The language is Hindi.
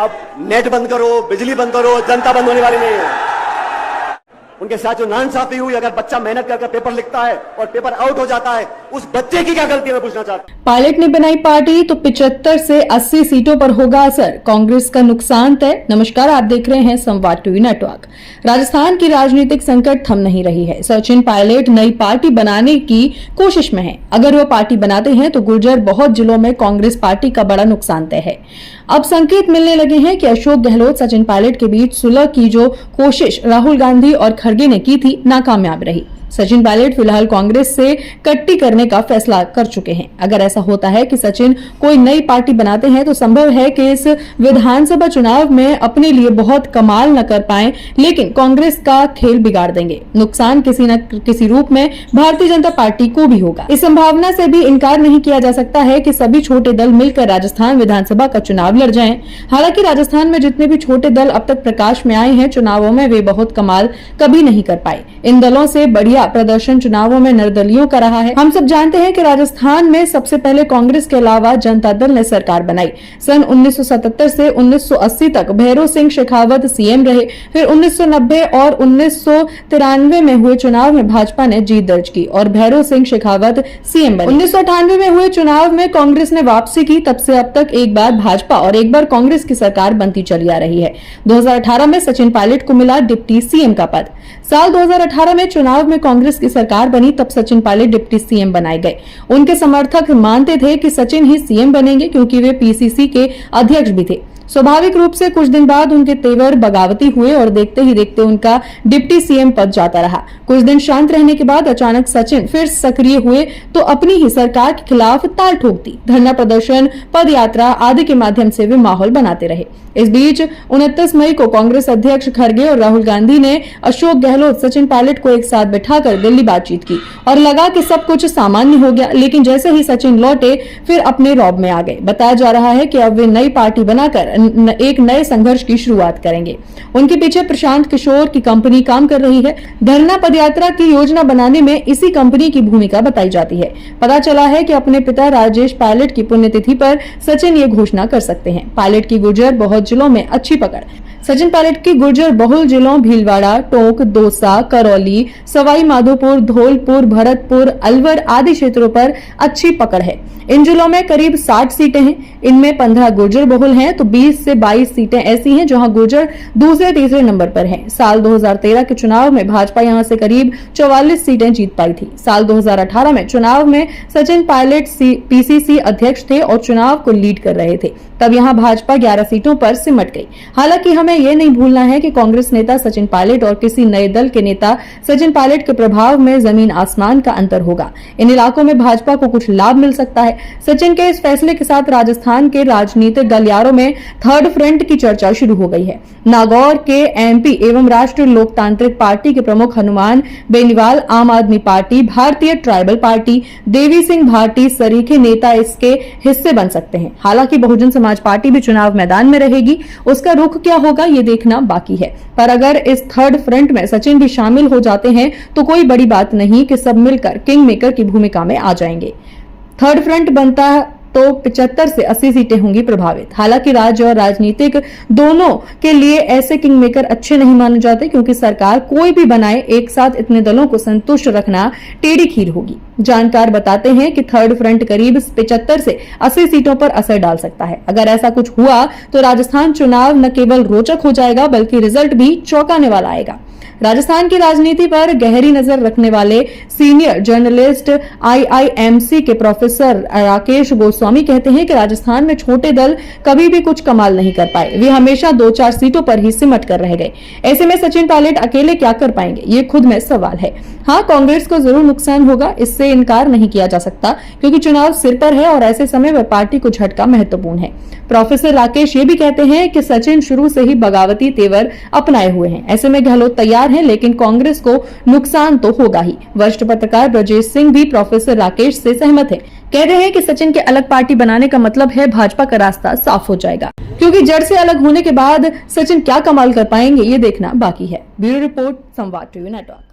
अब नेट बंद करो, बिजली बंद करो, जनता बंद होने वाली नहीं है। उनके साथ जो नाइंसाफी हुई, अगर बच्चा मेहनत करके पेपर लिखता है और पेपर आउट हो जाता है, उस बच्चे की क्या गलती है, मैं पूछना चाहता हूं। पायलट ने बनाई पार्टी तो 75 से 80 सीटों पर होगा असर, कांग्रेस का नुकसान तय। नमस्कार, आप देख रहे हैं संवाद टीवी नेटवर्क। राजस्थान की राजनीतिक संकट थम नहीं रही है। सचिन पायलट नई पार्टी बनाने की कोशिश में है। अगर वो पार्टी बनाते हैं तो गुर्जर बहुत जिलों में कांग्रेस पार्टी का बड़ा नुकसान तय है। अब संकेत मिलने लगे हैं कि अशोक गहलोत सचिन पायलट के बीच सुलह की जो कोशिश राहुल गांधी और खड़गे ने की थी, नाकामयाब रही। सचिन पायलट फिलहाल कांग्रेस से कट्टी करने का फैसला कर चुके हैं। अगर ऐसा होता है कि सचिन कोई नई पार्टी बनाते हैं तो संभव है कि इस विधानसभा चुनाव में अपने लिए बहुत कमाल न कर पाएं, लेकिन कांग्रेस का खेल बिगाड़ देंगे। नुकसान किसी न किसी रूप में भारतीय जनता पार्टी को भी होगा। इस संभावना से भी इनकार नहीं किया जा सकता है कि सभी छोटे दल मिलकर राजस्थान विधानसभा का चुनाव लड़ जाएं। हालांकि राजस्थान में जितने भी छोटे दल अब तक प्रकाश में आए हैं, चुनावों में वे बहुत कमाल कभी नहीं कर पाए। इन दलों से बढ़िया प्रदर्शन चुनावों में निर्दलियों का रहा है। हम सब जानते हैं कि राजस्थान में सबसे पहले कांग्रेस के अलावा जनता दल ने सरकार बनाई। सन 1977 से 1980 तक भैरों सिंह शेखावत सीएम रहे। फिर 1990 और 1993 में हुए चुनाव में भाजपा ने जीत दर्ज की और भैरों सिंह शेखावत सीएम बने। 1998 में हुए चुनाव में कांग्रेस ने वापसी की। तब से अब तक एक बार भाजपा और एक बार कांग्रेस की सरकार बनती चली आ रही है। 2018 में सचिन पायलट को मिला डिप्टी सीएम का पद। साल 2018 में चुनाव में कांग्रेस की सरकार बनी, तब सचिन पायलट डिप्टी सीएम बनाए गए। उनके समर्थक मानते थे कि सचिन ही सीएम बनेंगे क्योंकि वे पीसीसी के अध्यक्ष भी थे। स्वाभाविक रूप से कुछ दिन बाद उनके तेवर बगावती हुए और देखते ही देखते उनका डिप्टी सीएम पद जाता रहा। कुछ दिन शांत रहने के बाद अचानक सचिन फिर सक्रिय हुए तो अपनी ही सरकार के खिलाफ ताल ठोक दी। धरना प्रदर्शन, पद यात्रा आदि के माध्यम से वे माहौल बनाते रहे। इस बीच 29 मई को कांग्रेस अध्यक्ष खड़गे और राहुल गांधी ने अशोक गहलोत, सचिन पायलट को एक साथ बिठाकर दिल्ली बातचीत की और लगा कि सब कुछ सामान्य हो गया। लेकिन जैसे ही सचिन लौटे फिर अपने रौब में आ गए। बताया जा रहा है कि अब वे नई पार्टी बनाकर एक नए संघर्ष की शुरुआत करेंगे। उनके पीछे प्रशांत किशोर की कंपनी काम कर रही है। धरना पदयात्रा की योजना बनाने में इसी कंपनी की भूमिका बताई जाती है। पता चला है कि अपने पिता राजेश पायलट की पुण्यतिथि पर सचिन ये घोषणा कर सकते हैं। पायलट की गुर्जर बहुत जिलों में अच्छी पकड़। सचिन पायलट की गुर्जर बहुल जिलों भीलवाड़ा, टोंक, दौसा, करौली, सवाई माधोपुर, धौलपुर, भरतपुर, अलवर आदि क्षेत्रों पर अच्छी पकड़ है। इन जिलों में करीब 60 सीटें हैं। इनमें 15 गुर्जर बहुल हैं तो 20 से 22 सीटें ऐसी हैं जहां गुर्जर दूसरे तीसरे नंबर पर हैं। साल 2013 के चुनाव में भाजपा यहां से करीब 44 सीटें जीत पाई थी। साल 2018 में चुनाव में सचिन पायलट पीसीसी अध्यक्ष थे और चुनाव को लीड कर रहे थे। तब यहां भाजपा 11 सीटों पर सिमट गई। हालांकि हमें यह नहीं भूलना है कि कांग्रेस नेता सचिन पायलट और किसी नए दल के नेता सचिन पायलट के प्रभाव में जमीन आसमान का अंतर होगा। इन इलाकों में भाजपा को कुछ लाभ मिल सकता है। सचिन के इस फैसले के साथ राजस्थान के राजनीतिक गलियारों में थर्ड फ्रंट की चर्चा शुरू हो गई है। नागौर के एमपी एवं राष्ट्रीय लोकतांत्रिक पार्टी के प्रमुख हनुमान बेनीवाल, आम आदमी पार्टी, भारतीय ट्राइबल पार्टी, देवी सिंह भाटी सरीखे नेता इसके हिस्से बन सकते हैं। हालांकि बहुजन समाज पार्टी भी चुनाव मैदान में रहेगी। उसका रुख क्या होगा ये देखना बाकी है। पर अगर इस थर्ड फ्रंट में सचिन भी शामिल हो जाते हैं तो कोई बड़ी बात नहीं कि सब मिलकर किंग मेकर की भूमिका में आ जाएंगे। थर्ड फ्रंट बनता तो 75 से 80 सीटें होंगी प्रभावित। हालांकि राज्य और राजनीतिक दोनों के लिए ऐसे किंग मेकर अच्छे नहीं माने जाते क्योंकि सरकार कोई भी बनाए एक साथ इतने दलों को संतुष्ट रखना टेढ़ी खीर होगी। जानकार बताते हैं कि थर्ड फ्रंट करीब 75 से 80 सीटों पर असर डाल सकता है। अगर ऐसा कुछ हुआ तो राजस्थान चुनाव न केवल रोचक हो जाएगा बल्कि रिजल्ट भी चौंकाने वाला आएगा। राजस्थान की राजनीति पर गहरी नजर रखने वाले सीनियर जर्नलिस्ट आईआईएमसी के प्रोफेसर राकेश गोस्वामी कहते हैं कि राजस्थान में छोटे दल कभी भी कुछ कमाल नहीं कर पाए। वे हमेशा 2-4 सीटों पर ही सिमट कर रह गए। ऐसे में सचिन पायलट अकेले क्या कर पाएंगे, ये खुद में सवाल है। हाँ, कांग्रेस को जरूर नुकसान होगा, इससे इनकार नहीं किया जा सकता क्योंकि चुनाव सिर पर है और ऐसे समय में पार्टी को झटका महत्वपूर्ण है। प्रोफेसर राकेश ये भी कहते हैं कि सचिन शुरू से ही बगावती तेवर अपनाए हुए हैं। ऐसे में गहलोत तैयार है लेकिन कांग्रेस को नुकसान तो होगा ही। वरिष्ठ पत्रकार ब्रजेश सिंह भी प्रोफेसर राकेश से सहमत है। कह रहे हैं कि सचिन के अलग पार्टी बनाने का मतलब है भाजपा का रास्ता साफ हो जाएगा क्योंकि जड़ से अलग होने के बाद सचिन क्या कमाल कर पाएंगे ये देखना बाकी है। ब्यूरो रिपोर्ट, संवाद टीवी नेटवर्क।